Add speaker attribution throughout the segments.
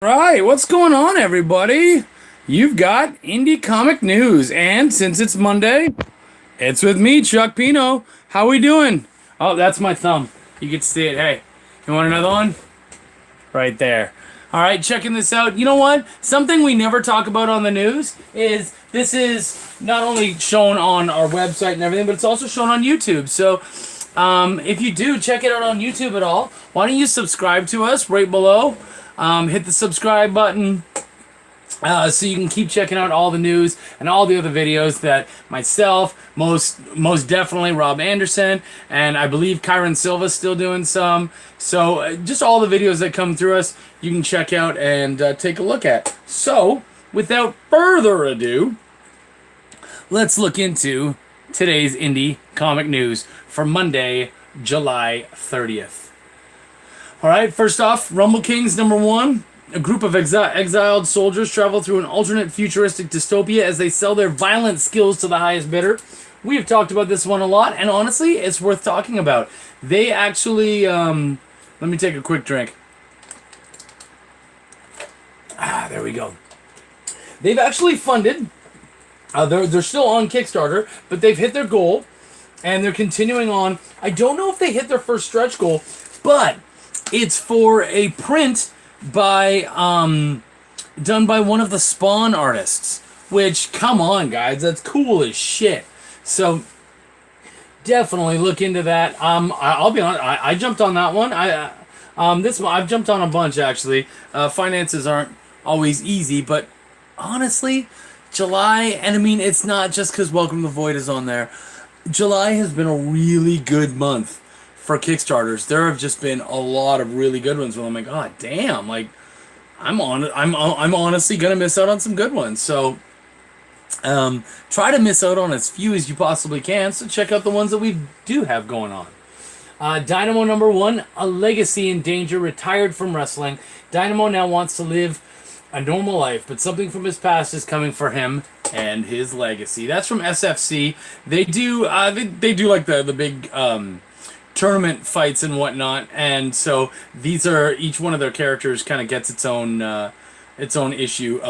Speaker 1: Right, what's going on, everybody? You've got indie comic news, and since it's Monday, it's with me, Chuck Pineau. How we doing? Oh, that's my thumb. You can see it. Hey, you want another one? Right there. All right, checking this out. You know what? Something we never talk about on the news is this is not only shown on our website and everything, but it's also shown on YouTube. So, if you do check it out on YouTube at all, why don't you subscribe to us right below? Hit the subscribe button so you can keep checking out all the news and all the other videos that myself, most definitely Rob Anderson, and I believe Kyron Silva's still doing some. So just all the videos that come through us, you can check out and take a look at. So without further ado, let's look into today's indie comic news for Monday, July 30th. All right, first off, Rumble Kings #1. A group of exiled soldiers travel through an alternate futuristic dystopia as they sell their violent skills to the highest bidder. We have talked about this one a lot, and honestly, it's worth talking about. They actually, let me take a quick drink. There we go. They've actually funded, they're still on Kickstarter, but they've hit their goal, and they're continuing on. I don't know if they hit their first stretch goal, but it's for a print by done by one of the Spawn artists, which, come on guys, that's cool as shit. So definitely look into that. I'll be honest, I jumped on that one. I've jumped on a bunch actually. Finances aren't always easy, but honestly, July, and I mean, it's not just because Welcome to the Void is on there. July has been a really good month for Kickstarters. There have just been a lot of really good ones where I'm like, oh damn, like I'm honestly gonna miss out on some good ones. So try to miss out on as few as you possibly can. So check out the ones that we do have going on. Dynamo #1, a legacy in danger, retired from wrestling. Dynamo now wants to live a normal life, but something from his past is coming for him and his legacy. That's from SFC. They do they do like the big tournament fights and whatnot, and so these are, each one of their characters kind of gets its own issue.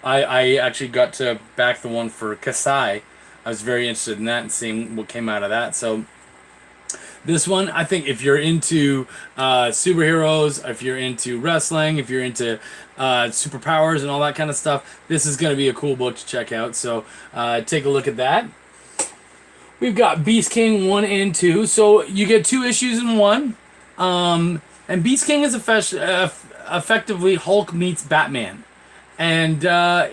Speaker 1: I actually got to back the one for Kasai. I was very interested in that and seeing what came out of that. So this one, I think if you're into superheroes, if you're into wrestling, if you're into superpowers and all that kind of stuff, this is going to be a cool book to check out. So take a look at that. We've got Beast King 1 and 2. So you get 2 issues in one. And Beast King is effectively Hulk meets Batman. And I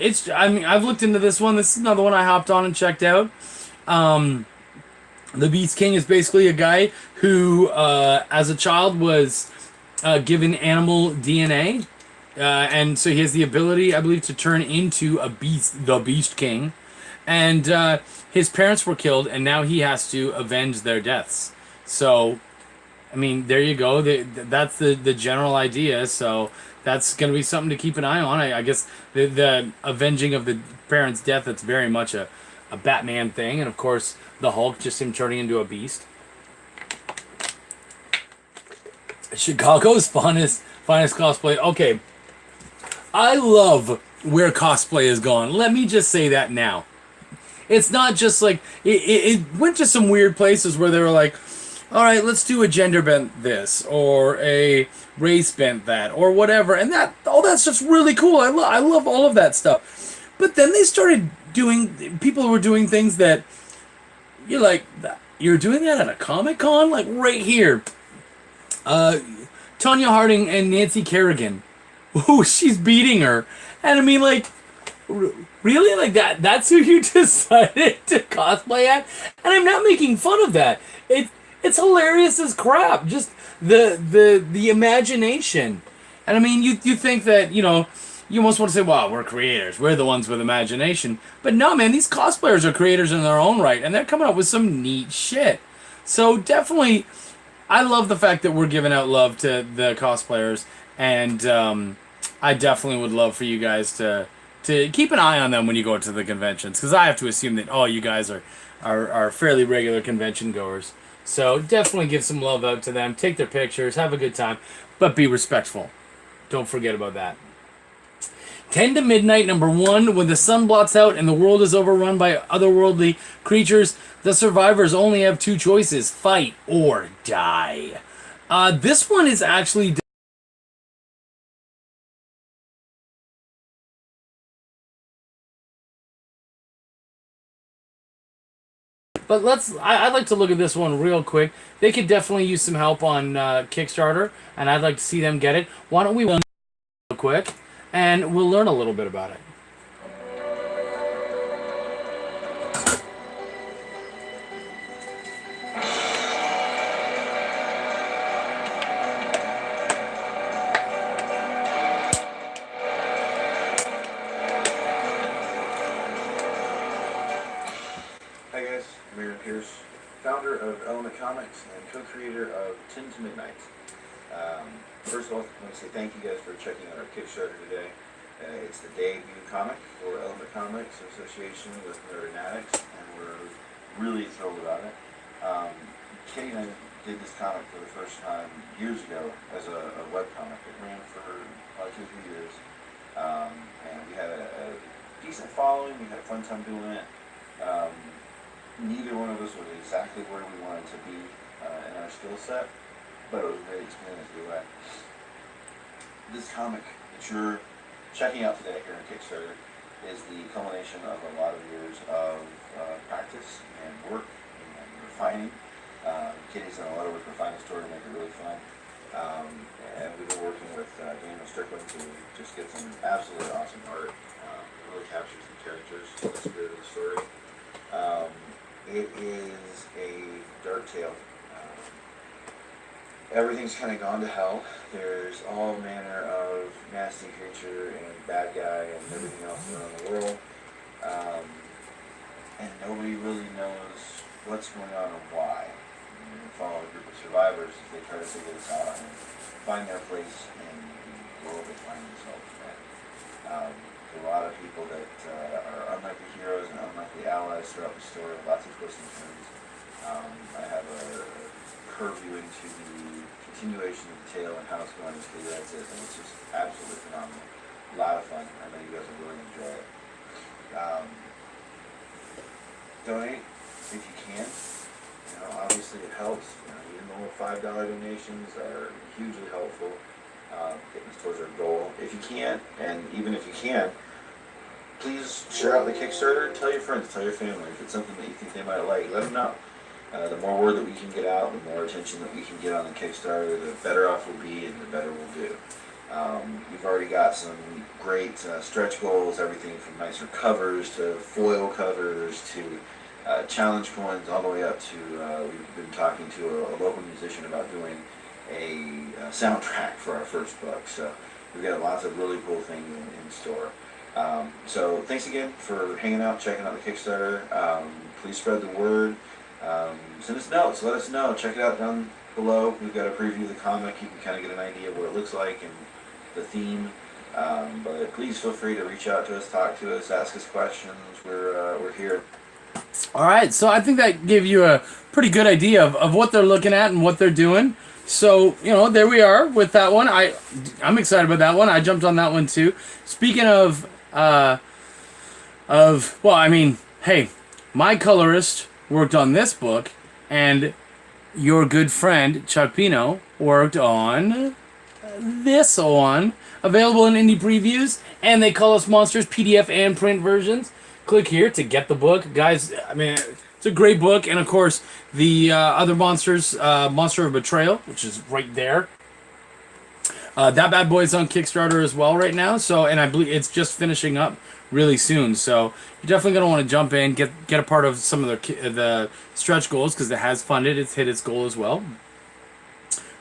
Speaker 1: mean, I've looked into this one. This is another one I hopped on and checked out. The Beast King is basically a guy who, as a child, was given animal DNA. And so he has the ability, I believe, to turn into a beast, the Beast King. And his parents were killed, and now he has to avenge their deaths. So, I mean, there you go. That's the general idea. So that's going to be something to keep an eye on. I guess the avenging of the parents' death, that's very much a Batman thing. And, of course, the Hulk, just him turning into a beast. Chicago's finest cosplay. Okay, I love where cosplay has gone. Let me just say that now. It's not just like, it went to some weird places where they were like, all right, let's do a gender bent this, or a race bent that, or whatever. And that's just really cool. I love all of that stuff. But then they started people were doing things that you're like, you're doing that at a Comic-Con? Like right here. Tonya Harding and Nancy Kerrigan. Ooh, she's beating her. And I mean, like, really? Like that's who you decided to cosplay at? And I'm not making fun of that. It's hilarious as crap. Just the imagination. And I mean, you think that, you know, you almost want to say, wow, we're creators. We're the ones with imagination. But no, man, these cosplayers are creators in their own right. And they're coming up with some neat shit. So definitely, I love the fact that we're giving out love to the cosplayers. And I definitely would love for you guys to keep an eye on them when you go to the conventions, because I have to assume that all you guys are fairly regular convention goers. So definitely give some love out to them. Take their pictures. Have a good time. But be respectful. Don't forget about that. 10 to Midnight, number 1. When the sun blots out and the world is overrun by otherworldly creatures, the survivors only have 2 choices: fight or die. This one is actually... But I'd like to look at this one real quick. They could definitely use some help on Kickstarter, and I'd like to see them get it. Why don't we real quick, and we'll learn a little bit about it.
Speaker 2: Hi guys, I'm Aaron Pierce, founder of Element Comics and co-creator of 10 to Midnight. First of all, I want to say thank you guys for checking out our Kickstarter today. It's the debut comic for Element Comics in association with Nerd and Addicts, and we're really thrilled about it. Kenny and I did this comic for the first time years ago as a webcomic. It ran for about 2 or 3 years, and we had a decent following. We had a fun time doing it. Neither one of us was exactly where we wanted to be in our skill set, but it was a great experience either way. This comic that you're checking out today here on Kickstarter is the culmination of a lot of years of practice and work and refining. Kitty's done a lot of work refining the story to make it really fun. And we've been working with Daniel Strickland to just get some absolutely awesome art. Really captures the characters, the spirit of the story. It is a dark tale. Everything's kind of gone to hell. There's all manner of nasty creature and bad guy and everything else around the world. And nobody really knows what's going on and why. We follow a group of survivors as they try to figure this out and find their place in the world they find themselves in. A lot of people that are unlikely heroes and unlikely allies throughout the story, lots of twists and turns. I have a curve view into the continuation of the tale and how it's going as clear as it is, and it's just absolutely phenomenal. A lot of fun. I know you guys will really enjoy it. Donate if you can. Obviously it helps. Even though $5 donations are hugely helpful. Getting us towards our goal. If you can, and even if you can, please share out the Kickstarter. Tell your friends, tell your family. If it's something that you think they might like, let them know. The more word that we can get out, the more attention that we can get on the Kickstarter, the better off we'll be and the better we'll do. We've already got some great stretch goals, everything from nicer covers to foil covers to challenge coins, all the way up to we've been talking to a local musician about doing a soundtrack for our first book. So we've got lots of really cool things in store. So thanks again for hanging out, checking out the Kickstarter. Please spread the word. Send us notes, let us know. Check it out down below. We've got a preview of the comic. You can kind of get an idea of what it looks like and the theme. But please feel free to reach out to us, talk to us, ask us questions. We're here.
Speaker 1: All right, so I think that gave you a pretty good idea of what they're looking at and what they're doing. So, there we are with that one. I'm excited about that one. I jumped on that one too. Speaking of hey, my colorist worked on this book, and your good friend Chuck Pineau worked on this one. Available in indie previews, and They Call Us Monsters PDF and print versions. Click here to get the book, guys. It's a great book, and of course the other monsters, Monster of Betrayal, which is right there. That bad boy is on Kickstarter as well right now. So, and I believe it's just finishing up really soon. So you're definitely gonna want to jump in, get a part of some of the stretch goals because it has funded. It's hit its goal as well.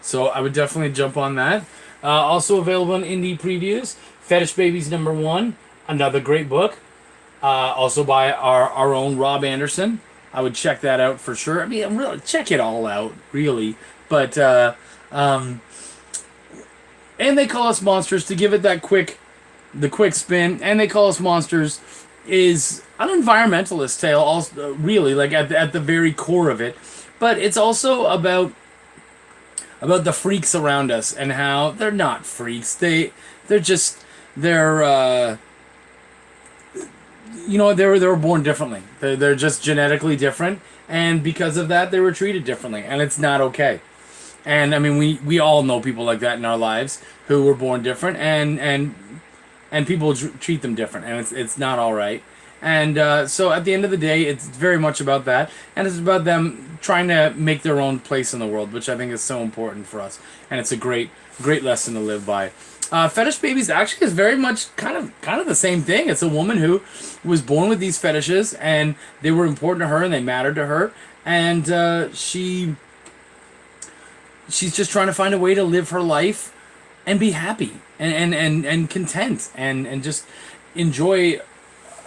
Speaker 1: So I would definitely jump on that. Also available in indie previews, Fetish Babies #1, another great book. Also by our own Rob Anderson. I would check that out for sure. Really, check it all out, really. But, and They Call Us Monsters, to give it the quick spin. And They Call Us Monsters is an environmentalist tale, also, really, like at the very core of it. But it's also about the freaks around us and how they're not freaks. They're just they're you know, they were born differently. They're just genetically different, and because of that, they were treated differently, and it's not okay. And I mean, we all know people like that in our lives who were born different, and people treat them different, and it's not all right. And so at the end of the day, it's very much about that, and it's about them trying to make their own place in the world, which I think is so important for us, and it's a great lesson to live by. Fetish babies actually is very much kind of the same thing. It's a woman who was born with these fetishes, and they were important to her, and they mattered to her, and she's just trying to find a way to live her life and be happy and content and just enjoy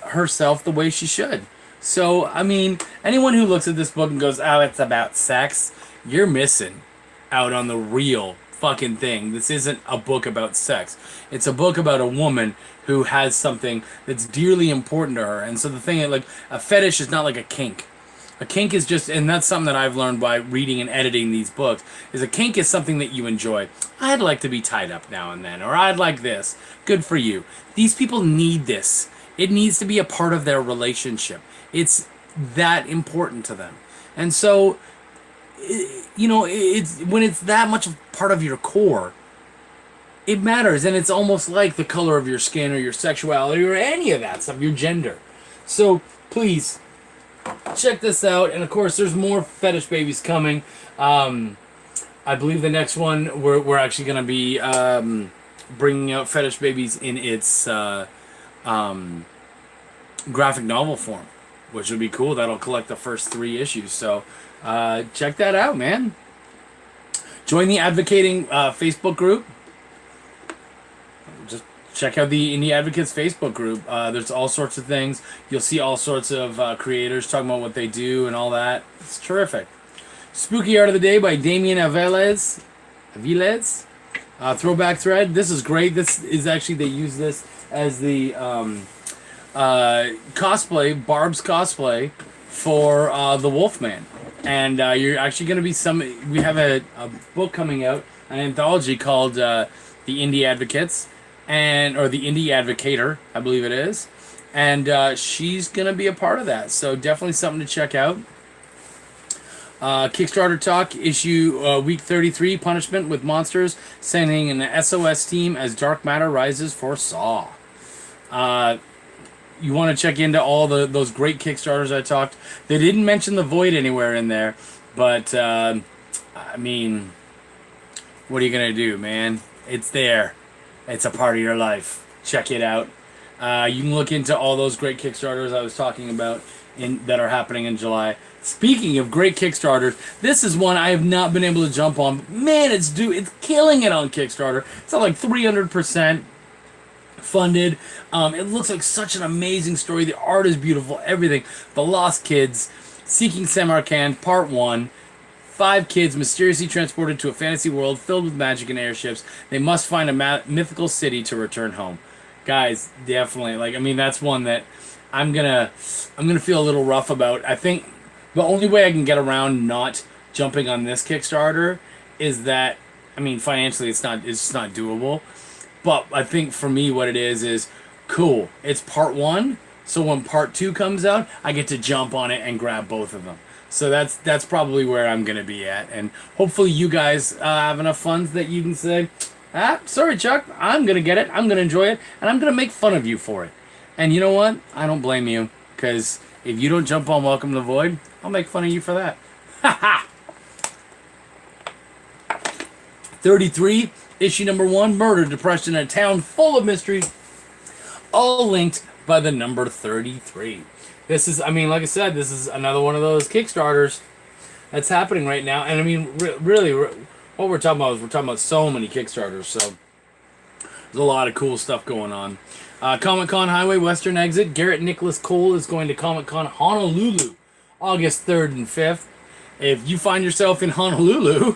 Speaker 1: herself the way she should. So, I mean, anyone who looks at this book and goes, oh, it's about sex, you're missing out on the real fucking thing. This isn't a book about sex. It's a book about a woman who has something that's dearly important to her. And so the thing, like, a fetish is not like a kink. A kink is just, and that's something that I've learned by reading and editing these books, is a kink is something that you enjoy. I'd like to be tied up now and then, or I'd like this. Good for you. These people need this. It needs to be a part of their relationship. It's that important to them. And so, you know, it's when it's that much part of your core, it matters. And it's almost like the color of your skin or your sexuality or any of that stuff, your gender. So, please, check this out. And of course, there's more fetish babies coming. I believe the next one we're actually going to be bringing out fetish babies in its graphic novel form, which would be cool. That'll collect the first 3 issues. So check that out, man. Join the Advocating Facebook group. Just check out the Indie Advocates Facebook group. There's all sorts of things. You'll see all sorts of creators talking about what they do and all that. It's terrific. Spooky Art of the Day by Damien Aviles. Throwback thread. This is great. This is actually, they use this as the cosplay, Barb's cosplay for the Wolfman. And you're actually going to be we have a book coming out, an anthology called The Indie Advocates, or The Indie Advocator, I believe it is. And she's going to be a part of that. So definitely something to check out. Kickstarter Talk, issue week 33, Punishment with Monsters, sending an SOS team as dark matter rises for Saw. You want to check into all those great Kickstarters I talked. They didn't mention The Void anywhere in there, but I mean, what are you gonna do, man? It's there. It's a part of your life. Check it out. You can look into all those great Kickstarters I was talking about that are happening in July. Speaking of great Kickstarters, this is one I have not been able to jump on. Man, it's killing it on Kickstarter. It's at like 300% funded. It looks like such an amazing story. The art is beautiful. Everything. The Lost Kids, Seeking Samarkand, Part 1. 5 kids mysteriously transported to a fantasy world filled with magic and airships. They must find a mythical city to return home. Guys, definitely. Like, I mean, that's one that I'm gonna feel a little rough about. I think the only way I can get around not jumping on this Kickstarter is that, I mean, financially it's just not doable. But I think for me what it is cool. It's part 1, so when part 2 comes out, I get to jump on it and grab both of them. So that's probably where I'm gonna be at, and hopefully you guys have enough funds that you can say, sorry Chuck, I'm gonna get it, I'm gonna enjoy it, and I'm gonna make fun of you for it. And you know what? I don't blame you, because if you don't jump on Welcome to the Void, I'll make fun of you for that. Ha ha! 33, issue number 1, Murder, Depression, in a Town Full of Mystery, all linked by the number 33. This is, I mean, like I said, this is another one of those Kickstarters that's happening right now. And I mean, really, what we're talking about is we're talking about so many Kickstarters. So there's a lot of cool stuff going on. Comic-Con Highway Western Exit. Garrett Nicholas Cole is going to Comic-Con Honolulu, August 3rd and 5th. If you find yourself in Honolulu,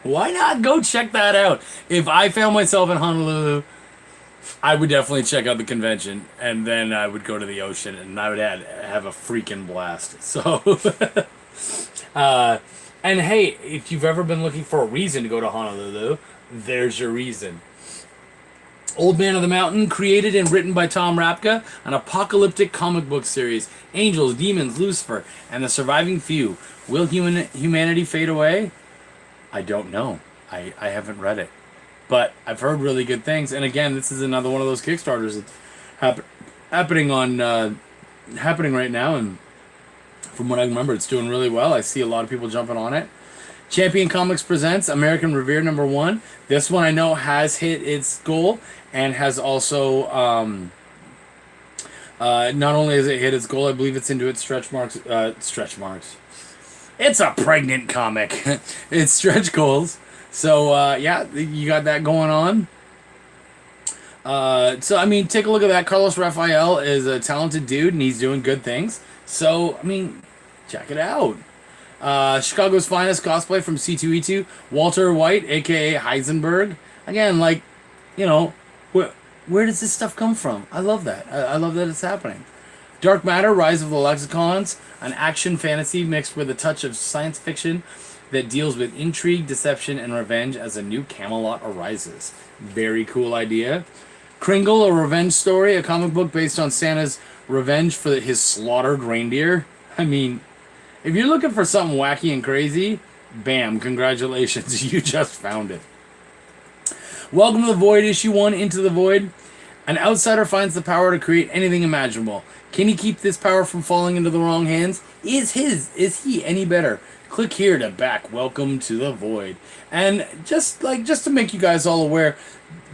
Speaker 1: why not go check that out? If I found myself in Honolulu, I would definitely check out the convention, and then I would go to the ocean, and I would have a freaking blast. So, and hey, if you've ever been looking for a reason to go to Honolulu, there's your reason. Old Man of the Mountain, created and written by Tom Rapka, an apocalyptic comic book series. Angels, demons, Lucifer, and the surviving few. Will humanity fade away? I don't know. I haven't read it. But I've heard really good things. And again, this is another one of those Kickstarters that's happening happening right now. And from what I remember, it's doing really well. I see a lot of people jumping on it. Champion Comics presents American Revere #1. This one I know has hit its goal and has also not only has it hit its goal, I believe it's into its stretch marks. It's a pregnant comic. It's stretch goals. So yeah, you got that going on. So I mean, take a look at that. Carlos Rafael is a talented dude, and he's doing good things. So I mean, check it out. Chicago's finest cosplay from C2E2, Walter White, aka Heisenberg. Again, like, you know, where does this stuff come from? I love that. I love that it's happening. Dark Matter, Rise of the Lexicons, an action fantasy mixed with a touch of science fiction that deals with intrigue, deception, and revenge as a new Camelot arises. Very cool idea. Kringle, a revenge story, a comic book based on Santa's revenge for his slaughtered reindeer. I mean, if you're looking for something wacky and crazy, bam, congratulations, you just found it. Welcome to the Void, issue 1, Into the Void. An outsider finds the power to create anything imaginable. Can he keep this power from falling into the wrong hands? Is he any better? Click here to back Welcome to the Void. And just to make you guys all aware,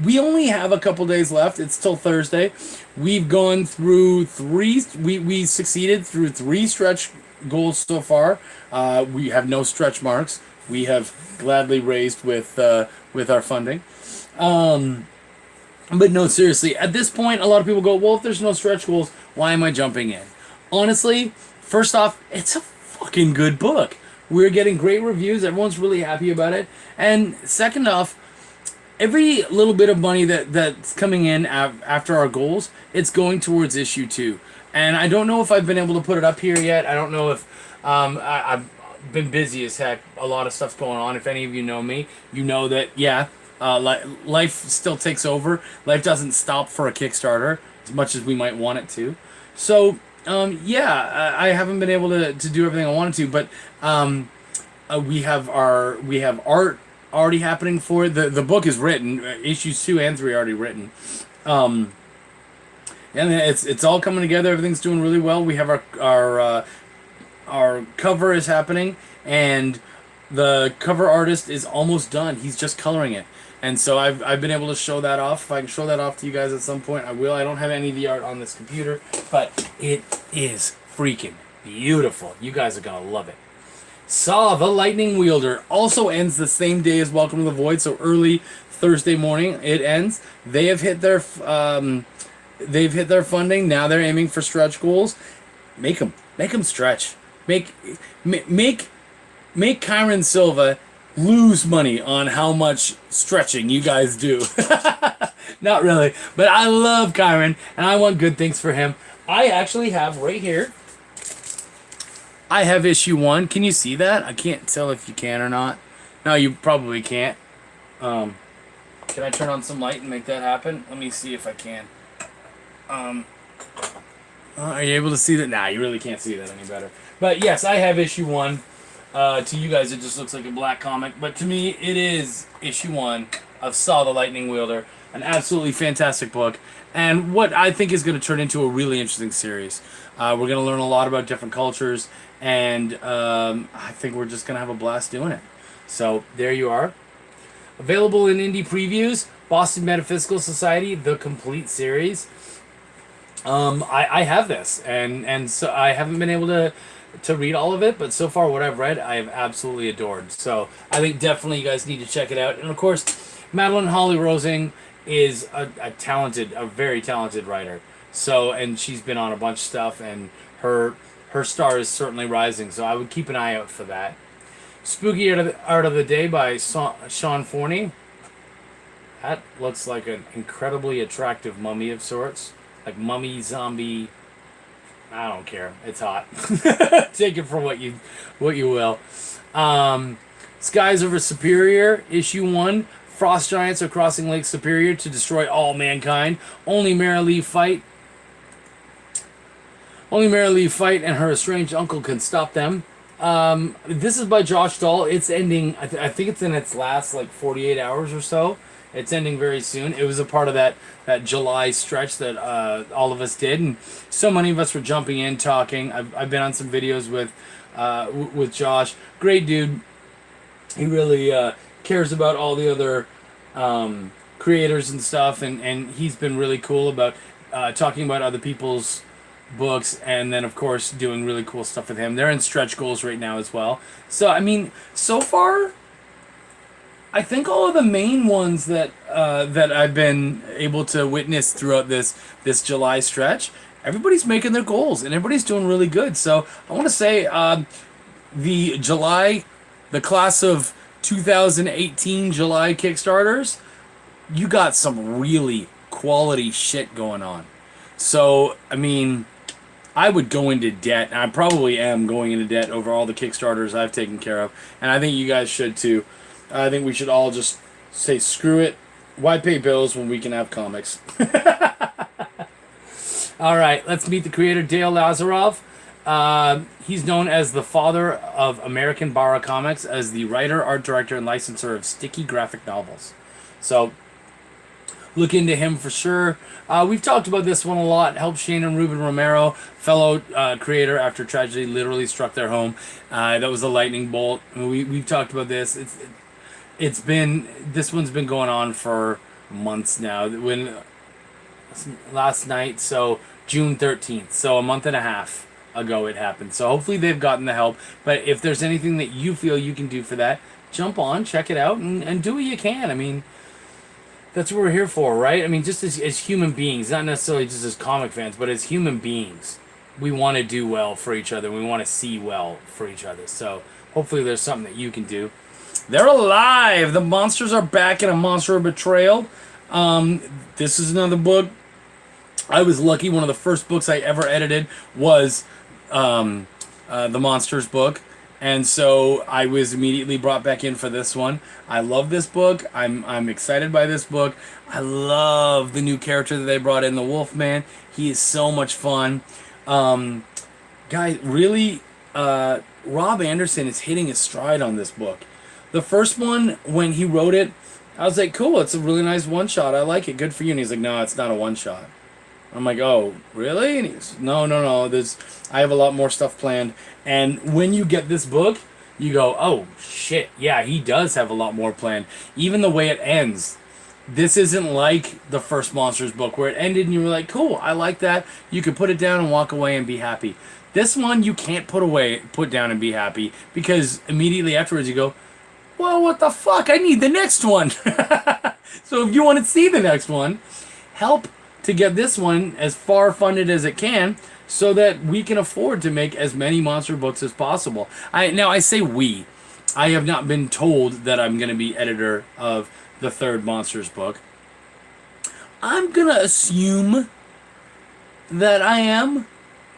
Speaker 1: we only have a couple days left. It's till Thursday. We've gone through we succeeded through 3 stretch goals so far. We have no stretch marks. We have gladly raised with our funding. But no, seriously, at this point, a lot of people go, well, if there's no stretch goals, why am I jumping in? Honestly, first off, it's a fucking good book. We're getting great reviews. Everyone's really happy about it. And second off, every little bit of money that's coming in after our goals, it's going towards issue 2. And I don't know if I've been able to put it up here yet. I don't know if I've been busy as heck. A lot of stuff going on. If any of you know me, you know that, yeah, life still takes over. Life doesn't stop for a Kickstarter as much as we might want it to. So, yeah, I haven't been able to do everything I wanted to, but we have art already happening for it. The book is written. Issues 2 and 3 are already written. And it's all coming together. Everything's doing really well. We have our cover is happening, and the cover artist is almost done. He's just coloring it. And so I've been able to show that off. If I can show that off to you guys at some point, I will. I don't have any of the art on this computer, but it is freaking beautiful. You guys are going to love it. Saw the Lightning Wielder also ends the same day as Welcome to the Void, so early Thursday morning it ends. They have hit their funding. Now they're aiming for stretch goals. Make them stretch. Make Kyron Silva lose money on how much stretching you guys do. Not really, but I love Kyron and I want good things for him. I actually have right here, I have issue 1. Can you see that? I can't tell if you can or not. No, you probably can't. Can I turn on some light and make that happen? Let me see if I can. Are you able to see that? Nah, you really can't see that any better. But yes, I have issue 1. To you guys, it just looks like a black comic, but to me, it is issue 1 of Saw the Lightning Wielder, an absolutely fantastic book, and what I think is going to turn into a really interesting series. We're going to learn a lot about different cultures, and I think we're just going to have a blast doing it. So there you are. Available in indie previews, Boston Metaphysical Society, the complete series. I have this, and so I haven't been able to read all of it, but so far what I've read, I have absolutely adored. So I think definitely you guys need to check it out. And of course, Madeline Holly Rosing is a very talented writer. So, and she's been on a bunch of stuff, and her star is certainly rising. So I would keep an eye out for that. Spooky Art of the Day by Sean Forney. That looks like an incredibly attractive mummy of sorts, like mummy zombie. I don't care. It's hot. Take it for what you will. Skies Over Superior, issue 1, Frost giants are crossing Lake Superior to destroy all mankind. Only Mary Lee fight. Only Mary Lee fight, and her estranged uncle can stop them. This is by Josh Dahl. It's ending. I think it's in its last like 48 hours or so. It's ending very soon. It was a part of that July stretch that all of us did, and so many of us were jumping in, talking. I've been on some videos with Josh. Great dude. He really cares about all the other creators and stuff, and he's been really cool about talking about other people's books, and then of course doing really cool stuff with him. They're in stretch goals right now as well. So I mean, so far, I think all of the main ones that that I've been able to witness throughout this July stretch, everybody's making their goals and everybody's doing really good. So I want to say the class of 2018 July Kickstarters, you got some really quality shit going on. So I mean, I would go into debt, and I probably am going into debt over all the Kickstarters I've taken care of, and I think you guys should too. I think we should all just say, screw it. Why pay bills when we can have comics? All right, let's meet the creator, Dale Lazarov. He's known as the father of American Barra Comics, as the writer, art director, and licensor of sticky graphic novels. So look into him for sure. We've talked about this one a lot. Helped Shane and Ruben Romero, fellow creator, after tragedy literally struck their home. That was a lightning bolt. We've talked about this. This one's been going on for months now. When last night, so June 13th, so a month and a half ago it happened. So hopefully they've gotten the help. But if there's anything that you feel you can do for that, jump on, check it out, and do what you can. I mean, that's what we're here for, right? I mean, just as human beings, not necessarily just as comic fans, but as human beings, we want to do well for each other. We want to see well for each other. So hopefully there's something that you can do. They're alive! The monsters are back in A Monster of Betrayal. This is another book. I was lucky. One of the first books I ever edited was the Monsters book. And so I was immediately brought back in for this one. I love this book. I'm excited by this book. I love the new character that they brought in, the Wolfman. He is so much fun. Guys, really, Rob Anderson is hitting his stride on this book. The first one, when he wrote it, I was like, cool, it's a really nice one-shot. I like it. Good for you. And he's like, no, it's not a one-shot. I'm like, oh, really? And he's, no. I have a lot more stuff planned. And when you get this book, you go, oh, shit, yeah, he does have a lot more planned. Even the way it ends. This isn't like the first Monsters book where it ended and you were like, cool, I like that. You could put it down and walk away and be happy. This one you can't put down and be happy, because immediately afterwards you go, well, what the fuck? I need the next one. So if you want to see the next one, help to get this one as far funded as it can, so that we can afford to make as many monster books as possible. I say we. I have not been told that I'm going to be editor of the third Monsters book. I'm going to assume that I am,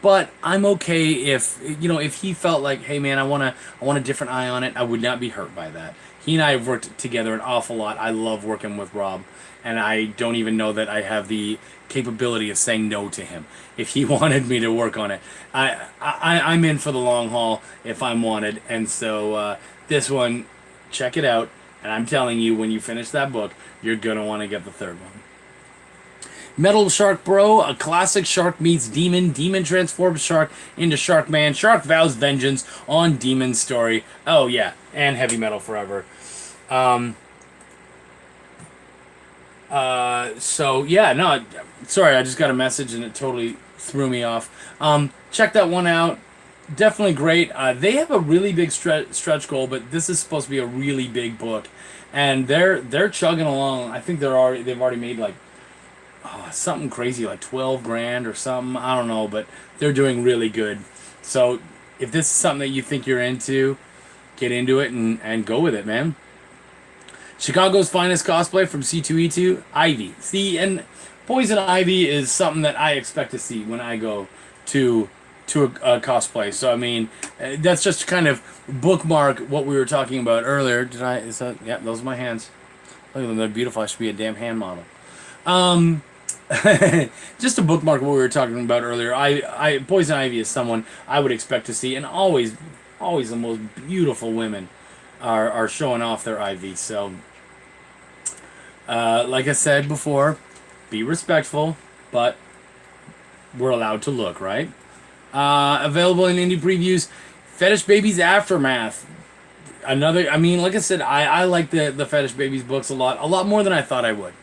Speaker 1: but I'm okay if he felt like, hey man, I want a different eye on it. I would not be hurt by that. He and I have worked together an awful lot. I love working with Rob, and I don't even know that I have the capability of saying no to him if he wanted me to work on it. I'm in for the long haul if I'm wanted, and so this one, check it out, and I'm telling you, when you finish that book, you're gonna want to get the third one. Metal Shark Bro, a classic shark meets demon. Demon transforms shark into Shark Man. Shark vows vengeance on demon story. Oh yeah, and Heavy Metal Forever. So yeah, no, sorry, I just got a message and it totally threw me off. Check that one out. Definitely great. They have a really big stretch goal, but this is supposed to be a really big book, and they're chugging along. I think they've already made like something crazy, like 12 grand or something. I don't know, but they're doing really good. So if this is something that you think you're into, get into it and go with it, man. Chicago's finest cosplay from C2E2, Ivy. See, and Poison Ivy is something that I expect to see when I go to a cosplay. So I mean, that's just kind of bookmark what we were talking about earlier. Yeah, those are my hands. Look at them, they're beautiful. I should be a damn hand model. Just to bookmark what we were talking about earlier, Poison Ivy is someone I would expect to see, and always the most beautiful women are showing off their ivy. So, like I said before, be respectful, but we're allowed to look, right? Available in indie previews, Fetish Babies Aftermath. Another, I mean, like I said, I like the Fetish Babies books a lot more than I thought I would.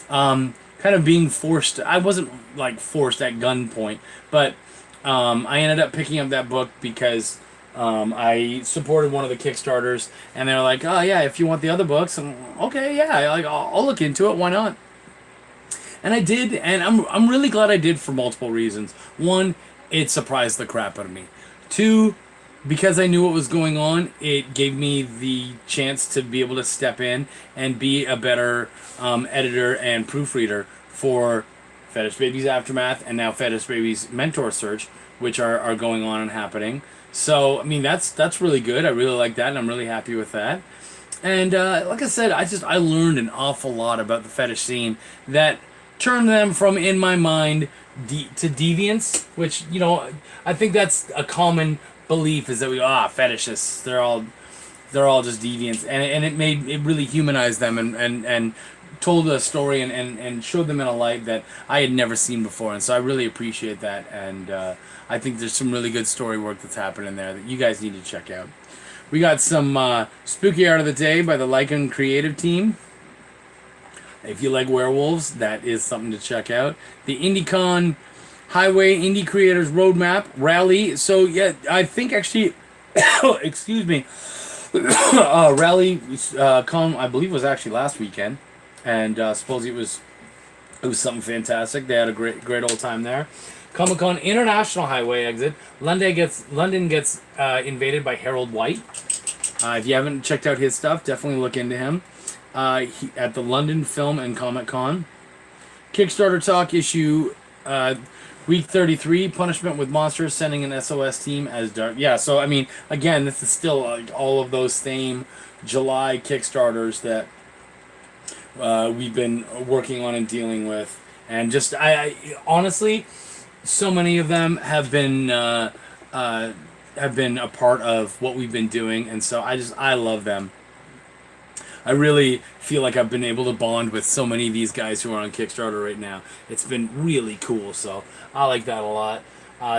Speaker 1: Kind of being forced. I wasn't like forced at gunpoint, but I ended up picking up that book because I supported one of the Kickstarters, and they're like, "Oh yeah, if you want the other books, okay, yeah, like I'll look into it. Why not?" And I did, and I'm really glad I did for multiple reasons. One, it surprised the crap out of me. Two, because I knew what was going on, it gave me the chance to be able to step in and be a better editor and proofreader for Fetish Babies Aftermath and now Fetish Babies Mentor Search, which are going on and happening. So I mean that's really good. I really like that, and I'm really happy with that. And like I said, I learned an awful lot about the fetish scene that turned them from, in my mind, to deviance, which, you know, I think that's a common belief, is that fetishists, they're all just deviants, and it really humanized them, and told a story, and showed them in a light that I had never seen before, and so I really appreciate that, and I think there's some really good story work that's happening there that you guys need to check out. We got some spooky art of the day by the Lycan creative team. If you like werewolves, that is something to check out. The IndieCon Highway Indie Creators Roadmap Rally. So yeah, I think actually, excuse me, Rally Con, I believe, was actually last weekend, and supposedly it was something fantastic. They had a great old time there. Comic-Con International Highway exit. London gets invaded by Harold White. If you haven't checked out his stuff, definitely look into him. At the London Film and Comic Con. Kickstarter Talk issue week 33. Punishment with Monsters sending an SOS team as dark. Yeah, so I mean, again, this is still all of those same July Kickstarters that we've been working on and dealing with, and just I honestly, so many of them have been a part of what we've been doing, and so I love them. I really feel like I've been able to bond with so many of these guys who are on Kickstarter right now. It's been really cool, so I like that a lot.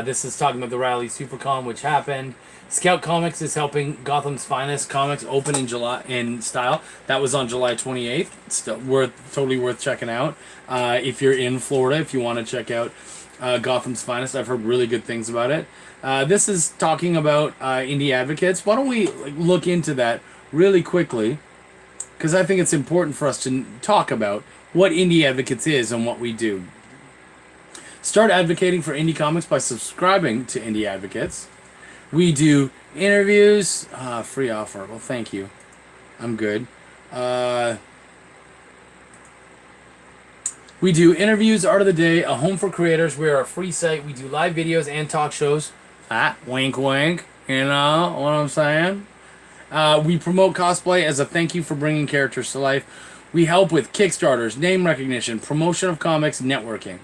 Speaker 1: This is talking about the Rally SuperCon, which happened. Scout Comics is helping Gotham's Finest Comics open in style. That was on July 28th. Still totally worth checking out. If you're in Florida, if you want to check out Gotham's Finest, I've heard really good things about it. This is talking about indie advocates. Why don't we look into that really quickly? Because I think it's important for us to talk about what Indie Advocates is and what we do. Start advocating for indie comics by subscribing to Indie Advocates. We do interviews. Free offer. Well, thank you. I'm good. We do interviews, art of the day, a home for creators. We are a free site. We do live videos and talk shows. Wink, wink. You know what I'm saying? We promote cosplay as a thank you for bringing characters to life. We help with Kickstarters, name recognition, promotion of comics, networking.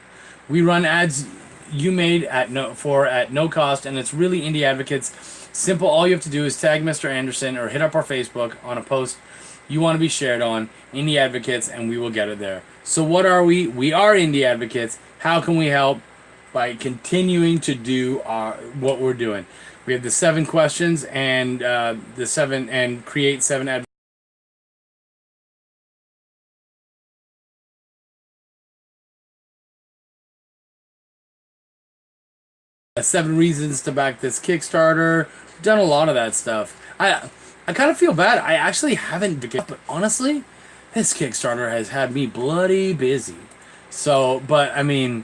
Speaker 1: We run ads you made at no cost, and it's really Indie Advocates. Simple. All you have to do is tag Mr. Anderson or hit up our Facebook on a post you want to be shared on, Indie Advocates, and we will get it there. So what are we? We are Indie Advocates. How can we help? By continuing to do what we're doing. We have the 7 questions and create 7 advocates. 7 reasons to back this Kickstarter. We've done a lot of that stuff. I kind of feel bad. I actually haven't, but honestly, this Kickstarter has had me bloody busy. So, but I mean,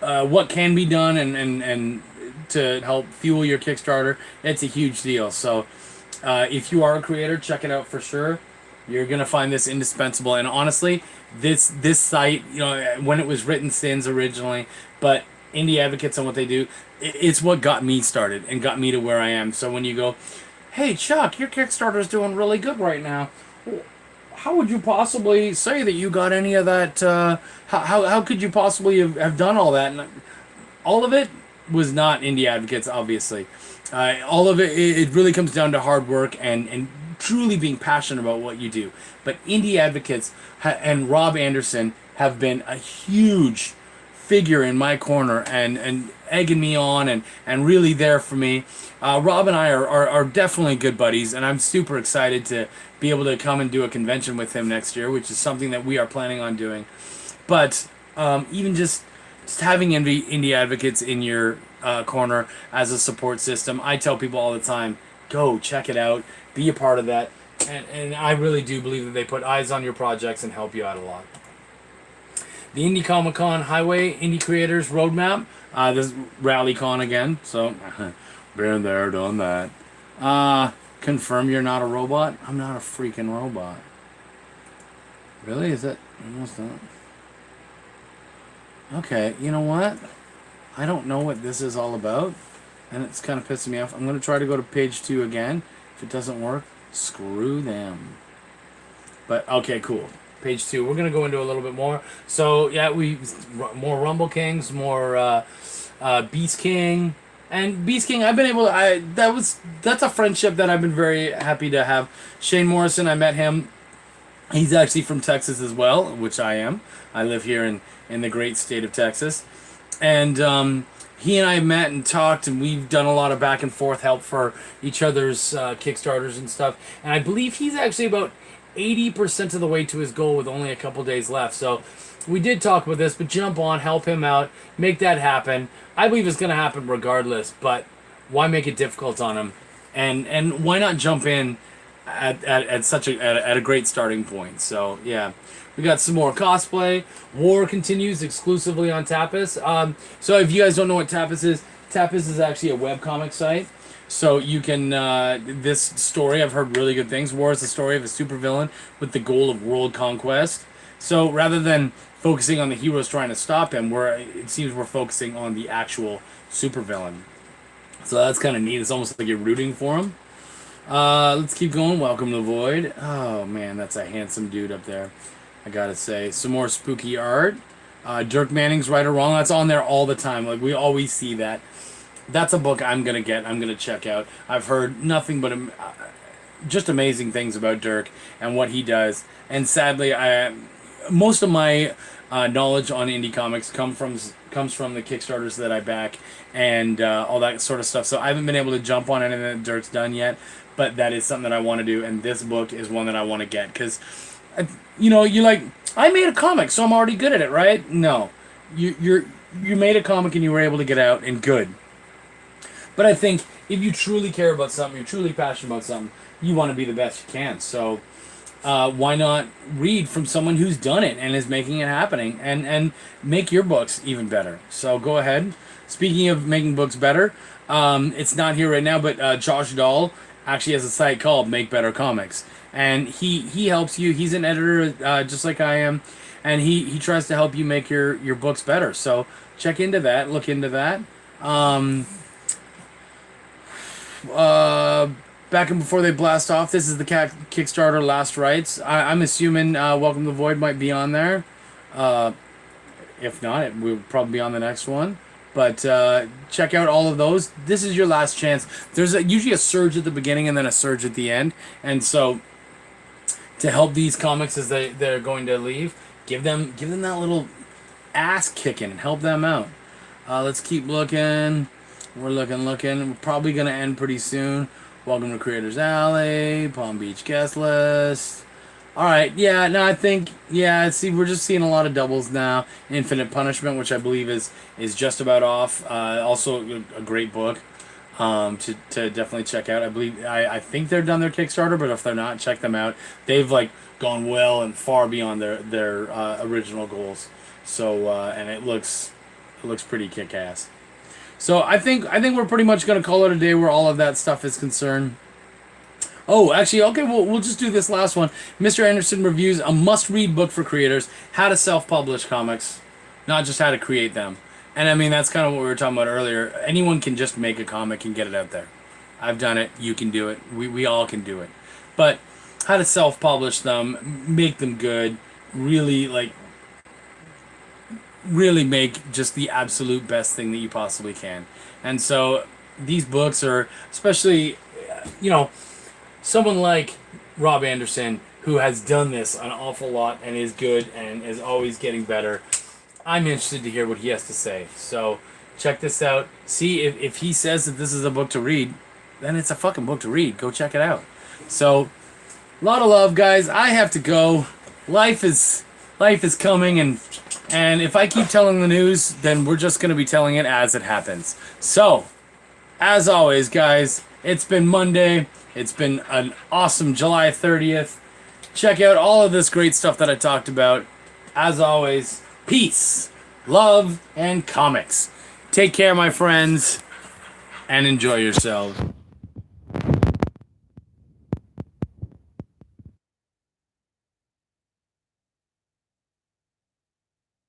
Speaker 1: what can be done and to help fuel your Kickstarter, it's a huge deal. So, if you are a creator, check it out for sure. You're gonna find this indispensable. And honestly, this site, you know, when it was written since originally, but Indie Advocates and what they do, it's what got me started and got me to where I am. So when you go, hey Chuck, your Kickstarter's doing really good right now. how would you possibly say that you got any of that? How could you possibly have done all that? And all of it was not indie advocates, obviously. All of it really comes down to hard work and truly being passionate about what you do. But indie advocates and Rob Anderson have been a huge figure in my corner and egging me on and really there for me. Rob and I are definitely good buddies, and I'm super excited to be able to come and do a convention with him next year, which is something that we are planning on doing. But even just having indie advocates in your corner as a support system, I tell people all the time, go check it out, be a part of that. And I really do believe that they put eyes on your projects and help you out a lot. The Indie Comic Con Highway Indie Creators Roadmap. This is RallyCon again, so been there, done that. Confirm you're not a robot? I'm not a freaking robot. Really? Is it? Almost done. Okay, you know what? I don't know what this is all about, and it's kind of pissing me off. I'm going to try to go to page 2 again. If it doesn't work, screw them. But, okay, cool. Page 2. We're going to go into a little bit more. So, yeah, more Rumble Kings, more Beast King. And Beast King, I've been able to... That's a friendship that I've been very happy to have. Shane Morrison, I met him. He's actually from Texas as well, which I am. I live here in the great state of Texas. And he and I met and talked, and we've done a lot of back and forth help for each other's Kickstarters and stuff. And I believe he's actually about 80% of the way to his goal with only a couple days left. So we did talk about this, but jump on, help him out, make that happen. I believe it's going to happen regardless, but why make it difficult on him? And why not jump in at such a great starting point? So yeah. We got some more cosplay. War continues exclusively on Tapas. So if you guys don't know what Tapas is actually a webcomic site. So you can, this story, I've heard really good things. War is the story of a supervillain with the goal of world conquest. So rather than focusing on the heroes trying to stop him, it seems we're focusing on the actual supervillain. So that's kind of neat. It's almost like you're rooting for him. Let's keep going. Welcome to the Void. Oh man, that's a handsome dude up there. I gotta say, some more spooky art. Dirk Manning's Right or Wrong. That's on there all the time. Like we always see that. That's a book I'm gonna get. I'm gonna check out. I've heard nothing but just amazing things about Dirk and what he does. And sadly, most of my knowledge on indie comics comes from the Kickstarters that I back and all that sort of stuff. So I haven't been able to jump on anything that Dirk's done yet. But that is something that I want to do, and this book is one that I want to get because. You're like, I made a comic, so I'm already good at it, right? No, you made a comic and you were able to get out and good. But I think if you truly care about something, you're truly passionate about something, you want to be the best you can. So why not read from someone who's done it and is making it happening and make your books even better? So go ahead. Speaking of making books better, it's not here right now, but Josh Dahl actually has a site called Make Better Comics. And he helps you. He's an editor just like I am. And he tries to help you make your books better. So check into that. Look into that. Back and before they blast off, this is the Kickstarter Last Rites. I'm assuming Welcome to the Void might be on there. If not, it will probably be on the next one. But check out all of those. This is your last chance. There's usually a surge at the beginning and then a surge at the end. And so to help these comics as they're going to leave, give them that little ass kicking and help them out. Let's keep looking. We're looking. We're probably going to end pretty soon. Welcome to Creators Alley, Palm Beach Guest List. Alright, yeah, no, I think, yeah, see, we're just seeing a lot of doubles now. Infinite Punishment, which I believe is just about off. Also a great book to definitely check out. I think they're done their Kickstarter, but if they're not, check them out. They've, like, gone well and far beyond their original goals. So, and it looks pretty kick-ass. So I think we're pretty much going to call it a day where all of that stuff is concerned. Oh, actually, okay, we'll just do this last one. Mr. Anderson reviews a must-read book for creators, how to self-publish comics, not just how to create them. And, I mean, that's kind of what we were talking about earlier. Anyone can just make a comic and get it out there. I've done it. You can do it. We all can do it. But how to self-publish them, make them good, really really make just the absolute best thing that you possibly can. And so these books are, especially, someone like Rob Anderson, who has done this an awful lot and is good and is always getting better. I'm interested to hear what he has to say. So check this out. See if he says that this is a book to read, then it's a fucking book to read. Go check it out. So, a lot of love, guys. I have to go. Life is coming, and if I keep telling the news, then we're just going to be telling it as it happens. So, as always, guys, it's been Monday. It's been an awesome July 30th. Check out all of this great stuff that I talked about. As always, peace, love, and comics. Take care, my friends, and enjoy yourselves.